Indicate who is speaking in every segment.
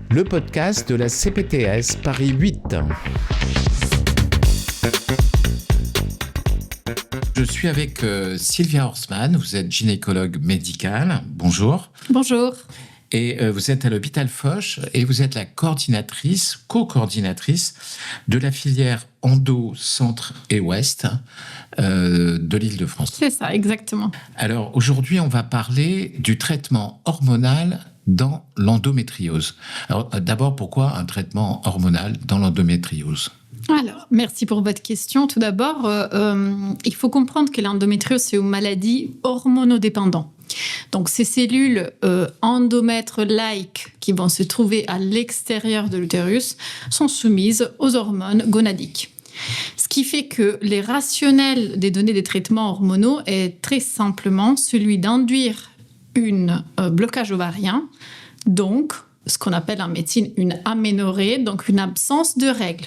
Speaker 1: Le podcast de la CPTS Paris 8. Je suis avec Sylvia Horstmann, vous êtes gynécologue médicale. Bonjour.
Speaker 2: Bonjour.
Speaker 1: Et vous êtes à l'hôpital Foch et vous êtes la co-coordinatrice de la filière Endo, Centre et Ouest de l'Île-de-France.
Speaker 2: C'est ça, exactement.
Speaker 1: Alors aujourd'hui, on va parler du traitement hormonal dans l'endométriose. Alors d'abord, pourquoi un traitement hormonal dans l'endométriose ?
Speaker 2: Alors, merci pour votre question. Tout d'abord, il faut comprendre que l'endométriose, c'est une maladie hormonodépendante. Donc, ces cellules endomètres-like qui vont se trouver à l'extérieur de l'utérus sont soumises aux hormones gonadiques. Ce qui fait que les rationnels des données des traitements hormonaux est très simplement celui d'induire un blocage ovarien, donc ce qu'on appelle en médecine une aménorrhée, donc une absence de règles.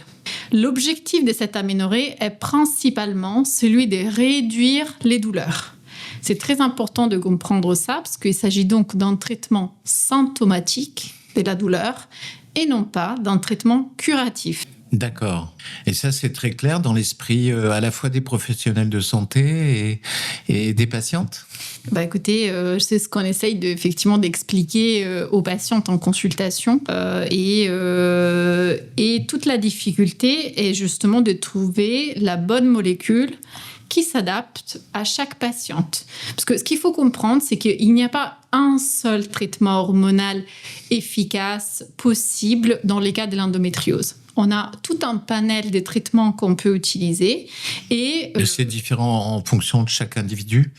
Speaker 2: L'objectif de cette aménorrhée est principalement celui de réduire les douleurs. C'est très important de comprendre ça parce qu'il s'agit donc d'un traitement symptomatique de la douleur et non pas d'un traitement curatif.
Speaker 1: D'accord. Et ça, c'est très clair dans l'esprit à la fois des professionnels de santé et des patientes ?
Speaker 2: Écoutez, c'est ce qu'on essaye effectivement d'expliquer aux patientes en consultation. Et toute la difficulté est justement de trouver la bonne molécule qui s'adapte à chaque patiente. Parce que ce qu'il faut comprendre, c'est qu'il n'y a pas un seul traitement hormonal efficace possible dans les cas de l'endométriose. On a tout un panel de traitements qu'on peut utiliser. Et
Speaker 1: c'est différent en fonction de chaque individu ?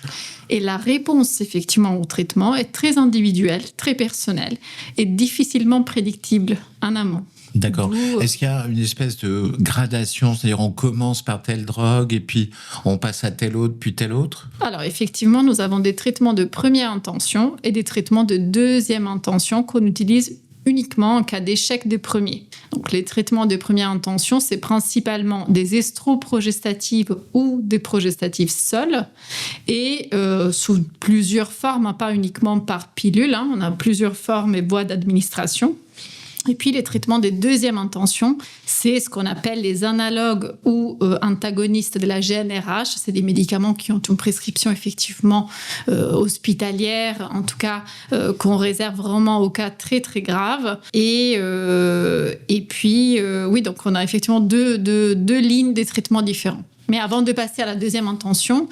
Speaker 2: Et la réponse, effectivement, au traitement est très individuelle, très personnelle et difficilement prédictible en amont.
Speaker 1: D'accord. Est-ce qu'il y a une espèce de gradation ? C'est-à-dire on commence par telle drogue et puis on passe à telle autre, puis telle autre ?
Speaker 2: Alors, effectivement, nous avons des traitements de première intention et des traitements de deuxième intention qu'on utilise uniquement en cas d'échec de premier. Donc, les traitements de première intention, c'est principalement des estroprogestatives ou des progestatives seules et sous plusieurs formes, pas uniquement par pilule. On a plusieurs formes et voies d'administration. Et puis, les traitements de deuxième intention, c'est ce qu'on appelle les analogues ou antagonistes de la GnRH. C'est des médicaments qui ont une prescription effectivement hospitalière, en tout cas qu'on réserve vraiment aux cas très, très graves. Et puis, oui, donc on a effectivement deux lignes des traitements différents. Mais avant de passer à la deuxième intention,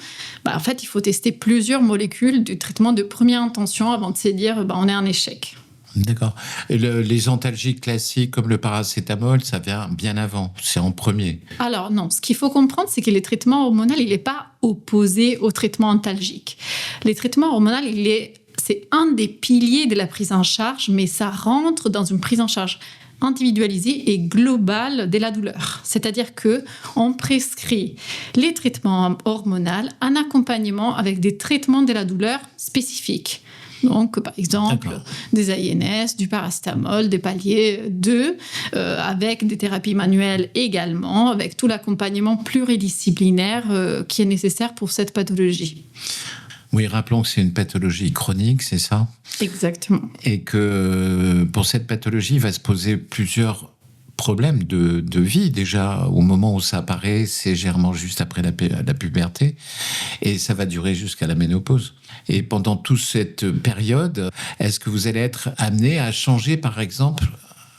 Speaker 2: en fait, il faut tester plusieurs molécules du traitement de première intention avant de se dire on est en échec.
Speaker 1: D'accord. Et les antalgiques classiques comme le paracétamol, ça vient bien avant, c'est en premier.
Speaker 2: Alors non, ce qu'il faut comprendre, c'est que les traitements hormonaux, il n'est pas opposé aux traitements antalgiques. Les traitements hormonaux, c'est un des piliers de la prise en charge, mais ça rentre dans une prise en charge individualisée et globale de la douleur. C'est-à-dire qu'on prescrit les traitements hormonaux en accompagnement avec des traitements de la douleur spécifiques. Donc, par exemple, des INS, du paracétamol, des paliers 2, avec des thérapies manuelles également, avec tout l'accompagnement pluridisciplinaire qui est nécessaire pour cette pathologie.
Speaker 1: Oui, rappelons que c'est une pathologie chronique, c'est ça ?
Speaker 2: Exactement.
Speaker 1: Et que pour cette pathologie, il va se poser plusieurs problèmes de vie déjà au moment où ça apparaît, c'est généralement juste après la puberté et ça va durer jusqu'à la ménopause. Et pendant toute cette période, est-ce que vous allez être amené à changer par exemple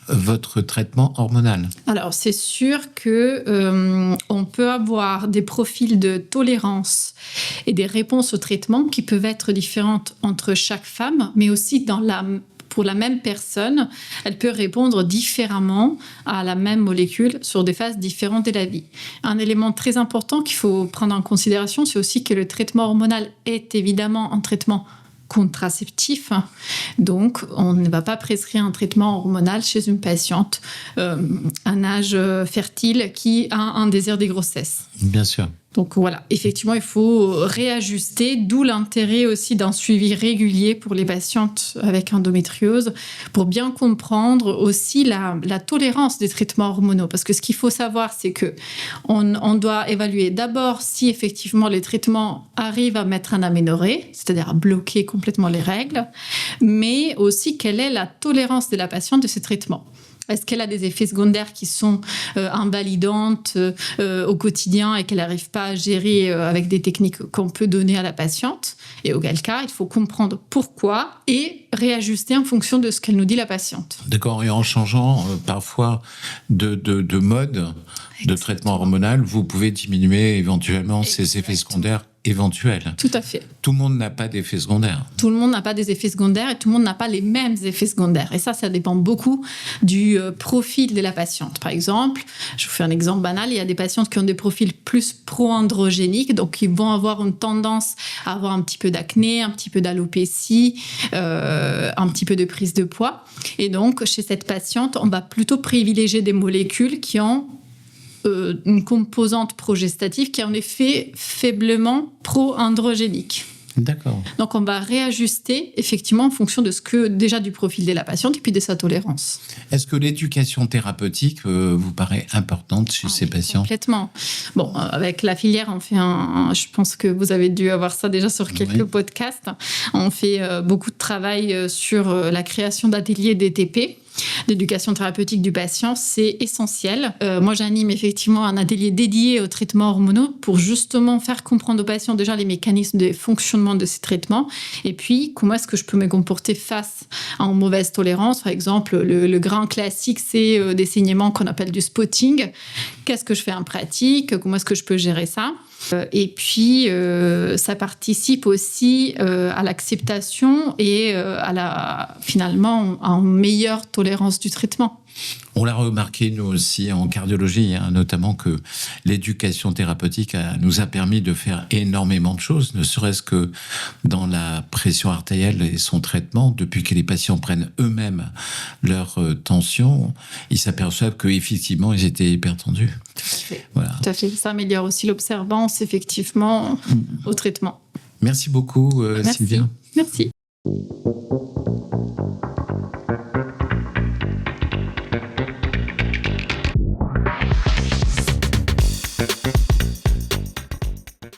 Speaker 1: votre traitement hormonal ?
Speaker 2: Alors, c'est sûr qu'on peut avoir des profils de tolérance et des réponses au traitement qui peuvent être différentes entre chaque femme, mais aussi pour la même personne, elle peut répondre différemment à la même molécule sur des phases différentes de la vie. Un élément très important qu'il faut prendre en considération, c'est aussi que le traitement hormonal est évidemment un traitement contraceptif. Donc, on ne va pas prescrire un traitement hormonal chez une patiente à un âge fertile qui a un désir de grossesse.
Speaker 1: Bien sûr.
Speaker 2: Donc voilà, effectivement, il faut réajuster, d'où l'intérêt aussi d'un suivi régulier pour les patientes avec endométriose, pour bien comprendre aussi la tolérance des traitements hormonaux. Parce que ce qu'il faut savoir, c'est que on doit évaluer d'abord si effectivement les traitements arrivent à mettre un aménorrhée, c'est-à-dire à bloquer complètement les règles, mais aussi quelle est la tolérance de la patiente de ces traitements. Est-ce qu'elle a des effets secondaires qui sont invalidantes au quotidien et qu'elle n'arrive pas à gérer avec des techniques qu'on peut donner à la patiente? Et auquel cas, il faut comprendre pourquoi et réajuster en fonction de ce qu'elle nous dit la patiente.
Speaker 1: D'accord, et en changeant parfois de mode de traitement hormonal, vous pouvez diminuer éventuellement ces effets secondaires éventuels.
Speaker 2: Tout à fait.
Speaker 1: Tout le monde n'a pas d'effets secondaires.
Speaker 2: Tout le monde n'a pas des effets secondaires et tout le monde n'a pas les mêmes effets secondaires. Et ça dépend beaucoup du profil de la patiente. Par exemple, je vous fais un exemple banal, il y a des patientes qui ont des profils plus pro-androgéniques, donc ils vont avoir une tendance à avoir un petit peu d'acné, un petit peu d'alopécie, un petit peu de prise de poids. Et donc, chez cette patiente, on va plutôt privilégier des molécules qui ont une composante progestative qui est en effet faiblement pro-androgénique.
Speaker 1: D'accord.
Speaker 2: Donc, on va réajuster effectivement en fonction de déjà du profil de la patiente et puis de sa tolérance.
Speaker 1: Est-ce que l'éducation thérapeutique vous paraît importante chez ces patients?
Speaker 2: Complètement. Bon, avec la filière, on fait je pense que vous avez dû avoir ça déjà sur quelques podcasts. On fait beaucoup de travail sur la création d'ateliers DTP. L'éducation thérapeutique du patient, c'est essentiel. Moi, j'anime effectivement un atelier dédié aux traitements hormonaux pour justement faire comprendre aux patients déjà les mécanismes de fonctionnement de ces traitements et puis comment est-ce que je peux me comporter face à une mauvaise tolérance. Par exemple, le grand classique, c'est des saignements qu'on appelle du spotting. Qu'est-ce que je fais en pratique? Comment est-ce que je peux gérer ça? Et puis, ça participe aussi à l'acceptation et finalement, à une meilleure tolérance du traitement.
Speaker 1: On l'a remarqué, nous aussi, en cardiologie, notamment que l'éducation thérapeutique nous a permis de faire énormément de choses, ne serait-ce que dans la pression artérielle et son traitement. Depuis que les patients prennent eux-mêmes leur tension, ils s'aperçoivent qu'effectivement, ils étaient hypertendus.
Speaker 2: Tout à fait.
Speaker 1: Voilà.
Speaker 2: Tout à fait. Ça améliore aussi l'observance, effectivement, au traitement.
Speaker 1: Merci beaucoup,
Speaker 2: Merci.
Speaker 1: Sylvia.
Speaker 2: Merci.